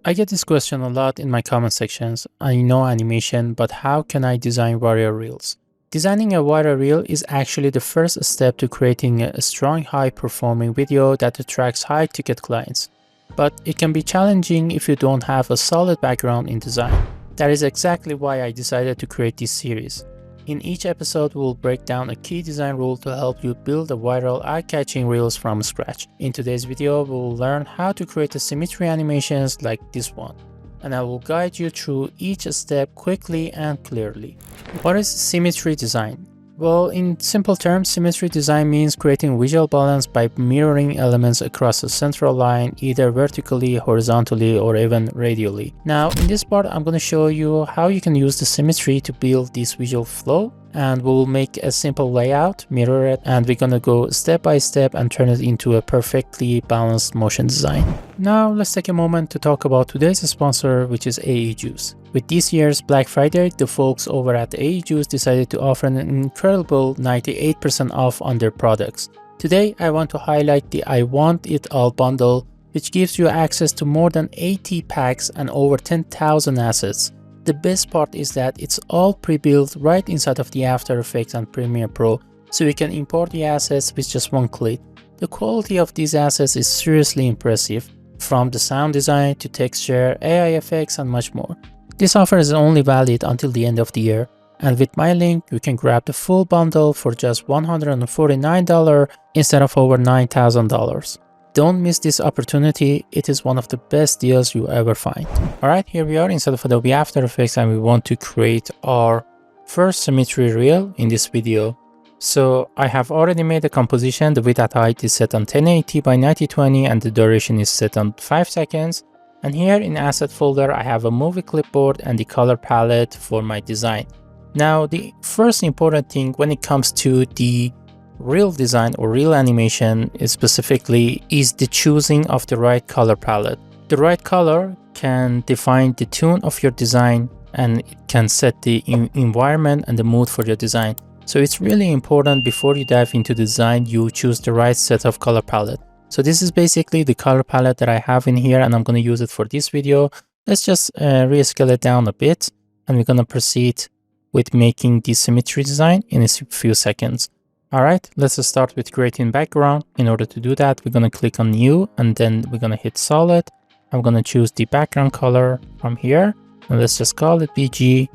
I get this question a lot in my comment sections. I know animation, but how can I design viral reels? Designing a viral reel is actually the first step to creating a strong, high-performing video that attracts high-ticket clients. But it can be challenging if you don't have a solid background in design. That is exactly why I decided to create this series. In each episode, we'll break down a key design rule to help you build a viral, eye-catching reels from scratch. In today's video, we'll learn how to create a symmetry animations like this one, and I will guide you through each step quickly and clearly. What is symmetry design? Well, in simple terms, symmetry design means creating visual balance by mirroring elements across a central line, either vertically, horizontally, or even radially. Now, in this part, I'm going to show you how you can use the symmetry to build this visual flow, and we'll make a simple layout, mirror it, and we're going to go step by step and turn it into a perfectly balanced motion design. Now, let's take a moment to talk about today's sponsor, which is AEJuice. With this year's Black Friday, the folks over at AEJuice decided to offer an incredible 98% off on their products. Today, I want to highlight the I Want It All bundle, which gives you access to more than 80 packs and over 10,000 assets. The best part is that it's all pre-built right inside of the After Effects and Premiere Pro, so you can import the assets with just one click. The quality of these assets is seriously impressive, from the sound design to texture, AI effects, and much more. This offer is only valid until the end of the year, and with my link, you can grab the full bundle for just $149 instead of over $9,000. Don't miss this opportunity, it is one of the best deals you ever find. Alright, here we are inside of Adobe After Effects, and we want to create our first symmetry reel in this video. So I have already made a composition. The width and height is set on 1080 by 9020 and the duration is set on 5 seconds. And here in asset folder, I have a movie clipboard and the color palette for my design. Now, the first important thing when it comes to the reel design or reel animation specifically is the choosing of the right color palette. The right color can define the tone of your design, and it can set the environment and the mood for your design. So it's really important before you dive into the design, you choose the right set of color palette. So this is basically the color palette that I have in here, and I'm going to use it for this video. Let's just rescale it down a bit, and we're going to proceed with making the symmetry design in a few seconds. All right, let's start with creating background. In order to do that, we're going to click on new, and then we're going to hit solid. I'm going to choose the background color from here, and let's just call it BG.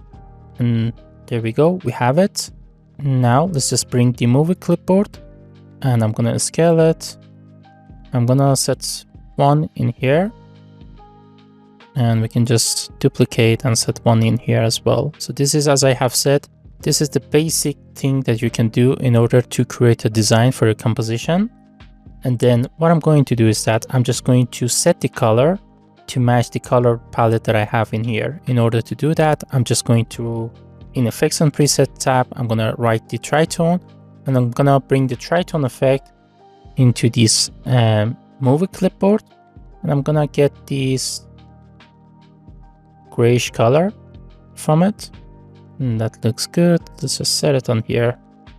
And there we go, we have it. Now let's just bring the movie clipboard, and I'm going to scale it. I'm gonna set one in here, and we can just duplicate and set one in here as well. So this is, as I have said, this is the basic thing that you can do in order to create a design for a composition. And then what I'm going to do is that I'm just going to set the color to match the color palette that I have in here. In order to do that, I'm just going to, in Effects and Preset tab, I'm gonna write the tritone, and I'm gonna bring the tritone effect into this movie clipboard, and I'm gonna get this grayish color from it, and that looks good. Let's just set it on here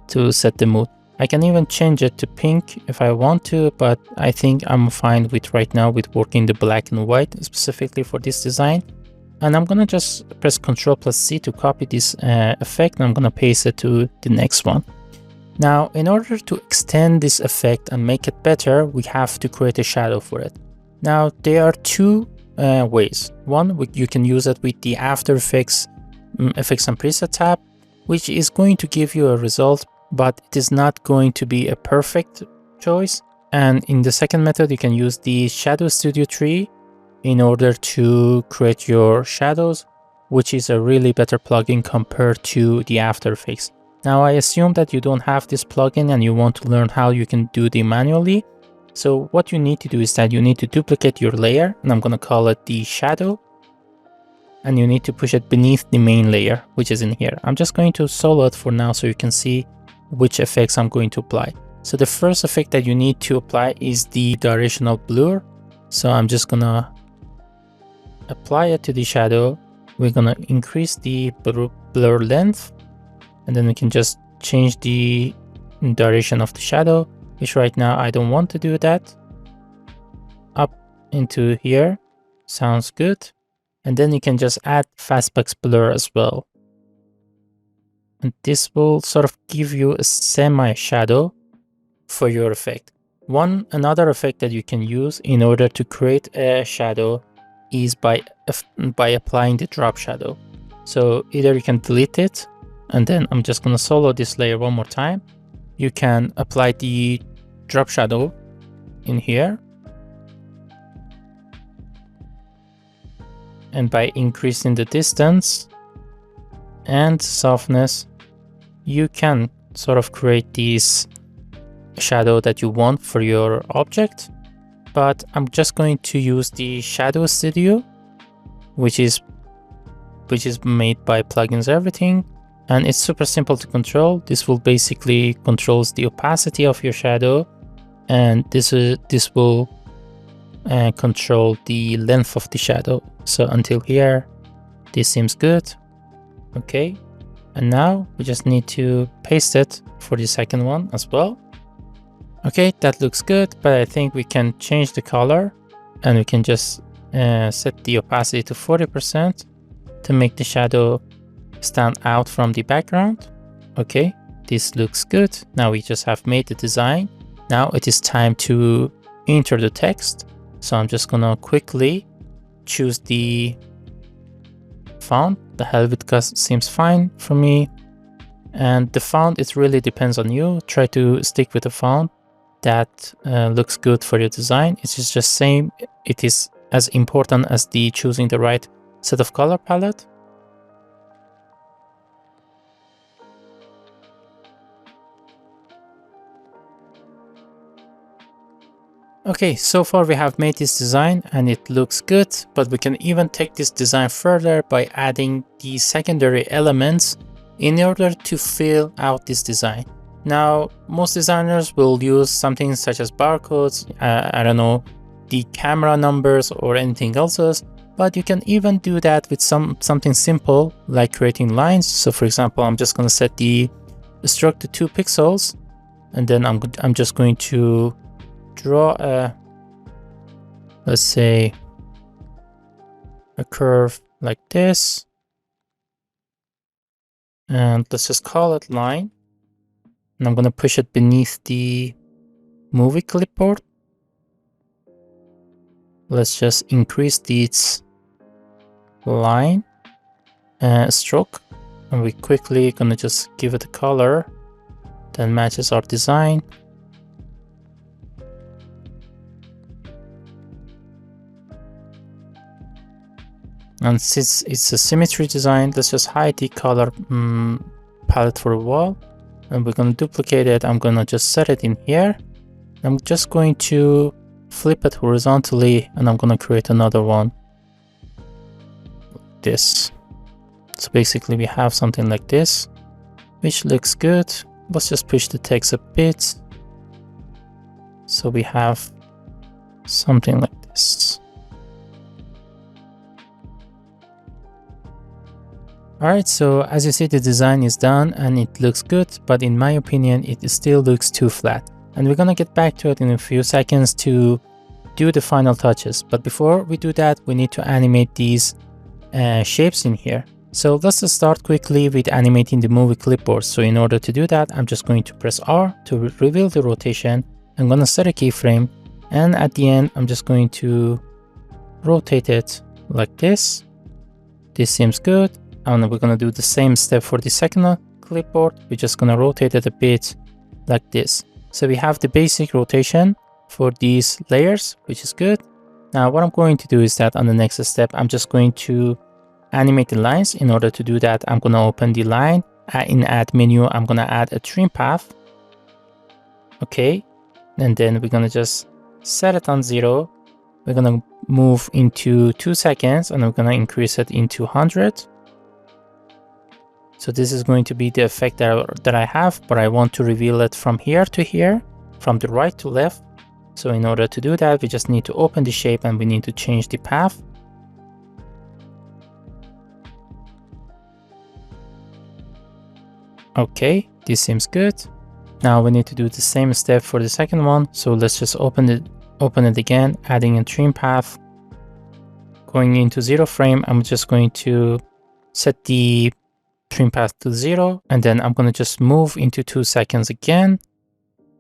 to set the mood. I can even change it to pink if I want to, but I think I'm fine with right now with working the black and white specifically for this design. And I'm gonna just press Ctrl+C to copy this effect, and I'm gonna paste it to the next one. Now, in order to extend this effect and make it better, we have to create a shadow for it. Now, there are two ways. One, you can use it with the After Effects, Effects and Preset tab, which is going to give you a result, but it is not going to be a perfect choice. And in the second method, you can use the Shadow Studio tree in order to create your shadows, which is a really better plugin compared to the After Effects. Now, I assume that you don't have this plugin and you want to learn how you can do them manually. So what you need to do is that you need to duplicate your layer, and I'm going to call it the shadow. And you need to push it beneath the main layer, which is in here. I'm just going to solo it for now so you can see which effects I'm going to apply. So the first effect that you need to apply is the directional blur. So I'm just going to apply it to the shadow. We're going to increase the blur length. And then we can just change the duration of the shadow, which right now I don't want to do that, up into here. Sounds good. And then you can just add fastbox blur as well. And this will sort of give you a semi shadow for your effect. Another effect that you can use in order to create a shadow is by applying the drop shadow. So either you can delete it, and then I'm just going to solo this layer one more time. You can apply the drop shadow in here, and by increasing the distance and softness, you can sort of create this shadow that you want for your object. But I'm just going to use the Shadow Studio, which is made by Plugins Everything, and it's super simple to control. This will basically controls the opacity of your shadow, and this will control the length of the shadow. So until here, this seems good. Okay, and now we just need to paste it for the second one as well. Okay, that looks good, but I think we can change the color, and we can just set the opacity to 40% to make the shadow stand out from the background. Okay, this looks good. Now we just have made the design. Now it is time to enter the text. So I'm just gonna quickly choose the font. The Helvetica seems fine for me. And the font, it really depends on you. Try to stick with the font that looks good for your design. It's just same. It is as important as the choosing the right set of color palette. Okay, so far we have made this design and it looks good, but we can even take this design further by adding the secondary elements in order to fill out this design. Now, most designers will use something such as barcodes, I don't know, the camera numbers or anything else, but you can even do that with something simple like creating lines. So for example, I'm just going to set the stroke to 2 pixels, and then I'm just going to draw a, let's say, a curve like this, and let's just call it line. And I'm going to push it beneath the movie clipboard. Let's just increase this line stroke, and we quickly going to just give it a color that matches our design. And since it's a symmetry design, let's just hide the color palette for a while. And we're going to duplicate it. I'm going to just set it in here. I'm just going to flip it horizontally, and I'm going to create another one. This. So basically we have something like this, which looks good. Let's just push the text a bit. So we have something like this. Alright, so as you see, the design is done and it looks good, but in my opinion, it still looks too flat. And we're gonna get back to it in a few seconds to do the final touches. But before we do that, we need to animate these shapes in here. So let's just start quickly with animating the movie clipboard. So in order to do that, I'm just going to press R to reveal the rotation. I'm gonna set a keyframe, and at the end, I'm just going to rotate it like this. This seems good. And we're going to do the same step for the second clipboard. We're just going to rotate it a bit like this. So we have the basic rotation for these layers, which is good. Now what I'm going to do is that on the next step, I'm just going to animate the lines. In order to do that, I'm going to open the line. In add menu, I'm going to add a trim path. Okay. And then we're going to just set it on 0. We're going to move into 2 seconds, and we're going to increase it into 100. So this is going to be the effect that I have, but I want to reveal it from here to here, from the right to left. So in order to do that, we just need to open the shape and we need to change the path. Okay, this seems good. Now we need to do the same step for the second one. So let's just open it again, adding a trim path. going into 0 frame, I'm just going to set the trim path to 0, and then I'm going to just move into 2 seconds again,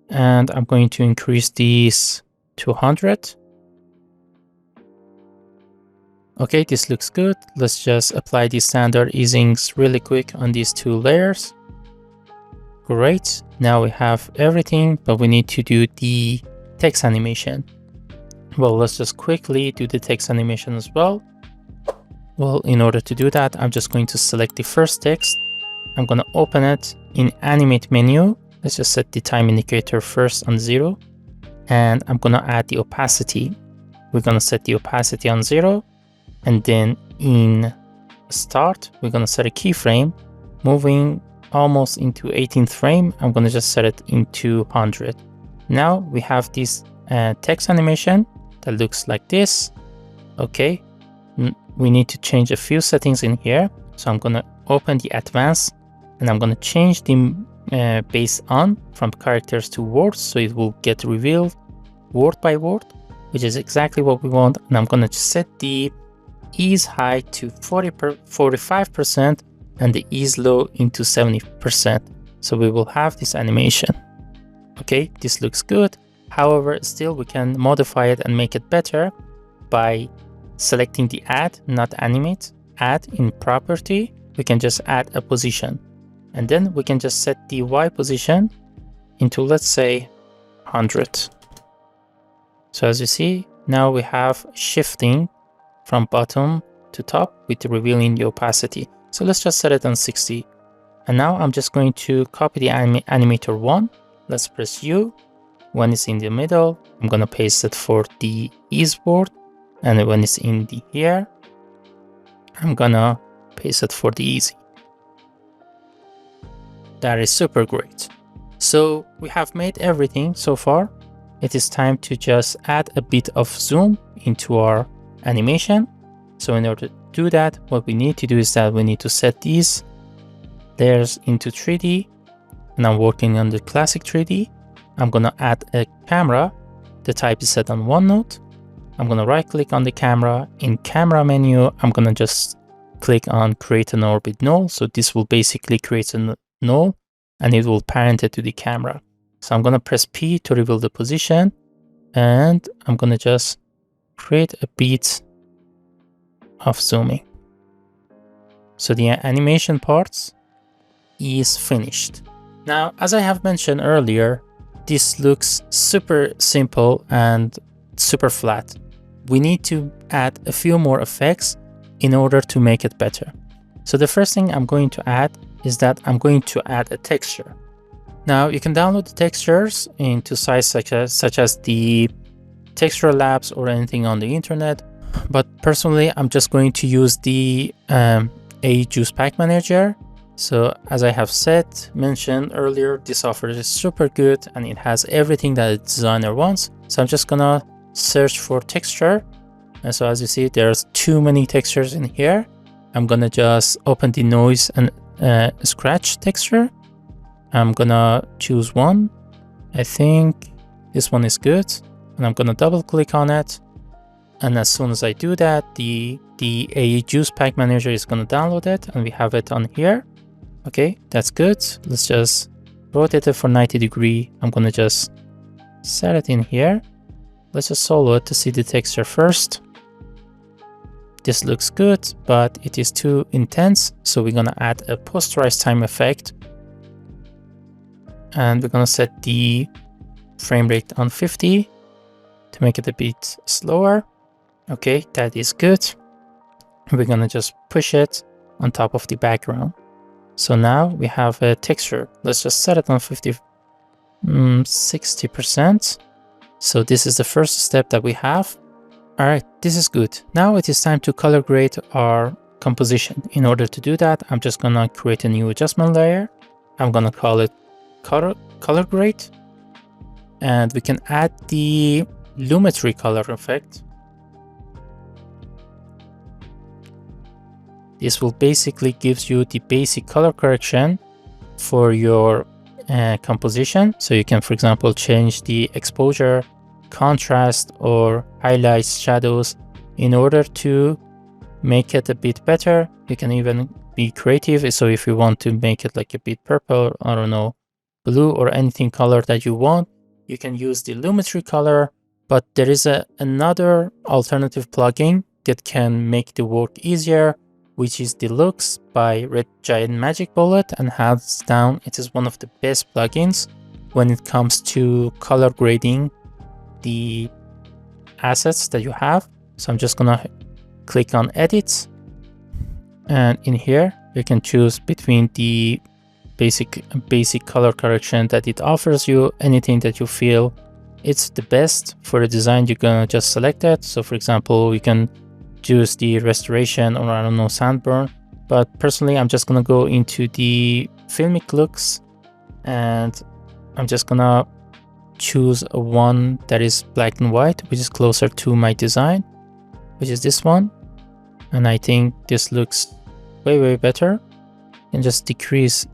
and I'm going to increase these to 100. Okay, this looks good. Let's just apply the standard easings really quick on these 2 layers. Great, now we have everything, but we need to do the text animation. Well, let's just quickly do the text animation as well. Well, in order to do that, I'm just going to select the first text. I'm going to open it in Animate menu. Let's just set the time indicator first on 0. And I'm going to add the opacity. We're going to set the opacity on 0. And then in Start, we're going to set a keyframe. Moving almost into 18th frame, I'm going to just set it into 100. Now we have this text animation that looks like this. Okay, we need to change a few settings in here. So I'm going to open the advanced, and I'm going to change the base on from characters to words, so it will get revealed word by word, which is exactly what we want. And I'm going to set the ease high to 45% and the ease low into 70%. So we will have this animation. Okay, this looks good. However, still we can modify it and make it better by selecting the add, not animate. Add in property, we can just add a position. And then we can just set the Y position into, let's say, 100. So as you see, now we have shifting from bottom to top with revealing the opacity. So let's just set it on 60. And now I'm just going to copy the animator 1. Let's press U. When it's in the middle, I'm going to paste it for the ease word. And when it's in the here, I'm going to paste it for the easy. That is super great. So we have made everything so far. It is time to just add a bit of zoom into our animation. So in order to do that, what we need to do is that we need to set these layers into 3D. And I'm working on the classic 3D. I'm going to add a camera. The type is set on OneNote. I'm going to right click on the camera. In camera menu, I'm going to just click on create an orbit null. So this will basically create a null and it will parent it to the camera. So I'm going to press P to reveal the position, and I'm going to just create a bit of zooming. So the animation parts is finished. Now, as I have mentioned earlier, this looks super simple and super flat. We need to add a few more effects in order to make it better. So the first thing I'm going to add is that I'm going to add a texture. Now you can download the textures into sites such as the Texture Labs or anything on the internet. But personally, I'm just going to use the AEJuice Pack Manager. So as I have mentioned earlier, this software is super good and it has everything that a designer wants. So I'm just gonna search for texture. And so as you see, there's too many textures in here. I'm gonna just open the noise and scratch texture. I'm gonna choose one. I think this one is good. And I'm gonna double click on it. And as soon as I do that, the AEJuice Pack Manager is gonna download it and we have it on here. Okay, that's good. Let's just rotate it for 90 degrees. I'm gonna just set it in here. Let's just solo it to see the texture first. This looks good, but it is too intense. So we're gonna add a posterized time effect. And we're gonna set the frame rate on 50 to make it a bit slower. Okay, that is good. We're gonna just push it on top of the background. So now we have a texture. Let's just set it on 60%. So this is the first step that we have. All right, this is good. Now it is time to color grade our composition. In order to do that, I'm just gonna create a new adjustment layer. I'm gonna call it color grade. And we can add the lumetri color effect. This will basically gives you the basic color correction for your composition. So you can, for example, change the exposure, contrast, or highlights, shadows, In order to make it a bit better, you can even be creative. So if you want to make it like a bit purple, I don't know, blue or anything color that you want, you can use the Lumetri color. But there is another alternative plugin that can make the work easier, which is the Looks by Red Giant Magic Bullet, and hands down, it is one of the best plugins when it comes to color grading the assets that you have. So I'm just gonna click on Edit, and in here you can choose between the basic color correction that it offers you. Anything that you feel it's the best for the design, you're gonna just select it. So for example, you can choose the restoration, or I don't know, sandburn, but personally I'm just gonna go into the filmic looks, and I'm just gonna choose one that is black and white, which is closer to my design, which is this one. And I think this looks way better. And just decrease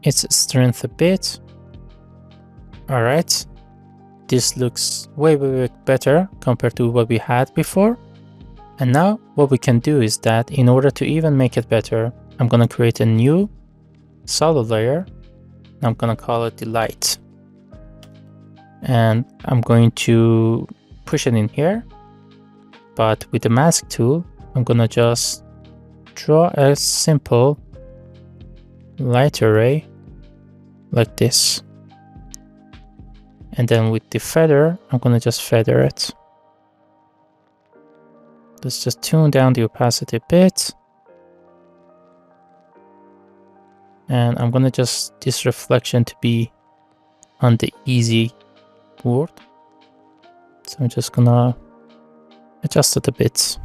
its strength a bit. All right, this looks way better compared to what we had before. And now what we can do is that in order to even make it better, I'm gonna create a new solid layer. I'm gonna call it the light, and I'm going to push it in here. But with the mask tool, I'm gonna just draw a simple light array like this. And then with the feather, I'm gonna just feather it. Let's just tune down the opacity a bit. And I'm gonna just this reflection to be on the easy board. So I'm just gonna adjust it a bit.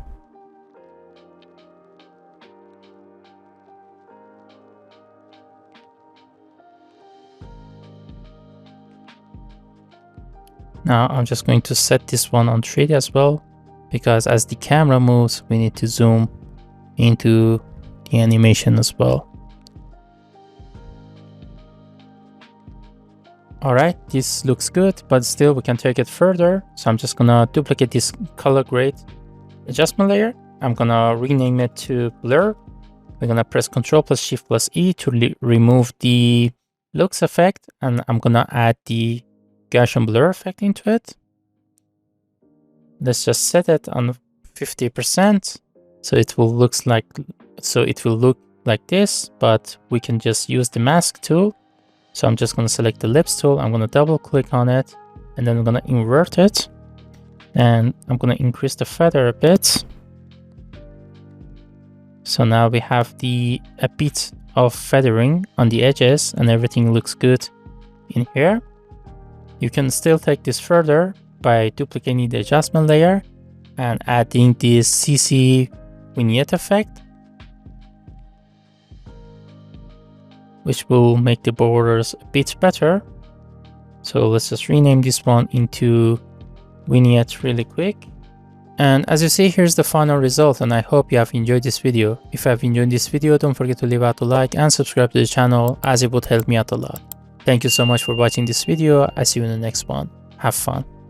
Now I'm just going to set this one on 3D as well, because as the camera moves, we need to zoom into the animation as well. All right, this looks good, but still we can take it further. So I'm just gonna duplicate this color grade adjustment layer. I'm gonna rename it to blur. We're gonna press Ctrl plus Shift plus E to remove the looks effect, and I'm gonna add the Gaussian blur effect into it. Let's just set it on 50%, so it will look like this, but we can just use the mask tool. So I'm just going to select the ellipse tool. I'm going to double click on it, and then I'm going to invert it, and I'm going to increase the feather a bit. So now we have a bit of feathering on the edges, and everything looks good in here. You can still take this further by duplicating the adjustment layer and adding this CC vignette effect, which will make the borders a bit better. So let's just rename this one into vignette really quick. And as you see, here's the final result, and I hope you have enjoyed this video. If you have enjoyed this video, don't forget to leave out a like and subscribe to the channel, as it would help me out a lot. Thank you so much for watching this video. I see you in the next one. Have fun.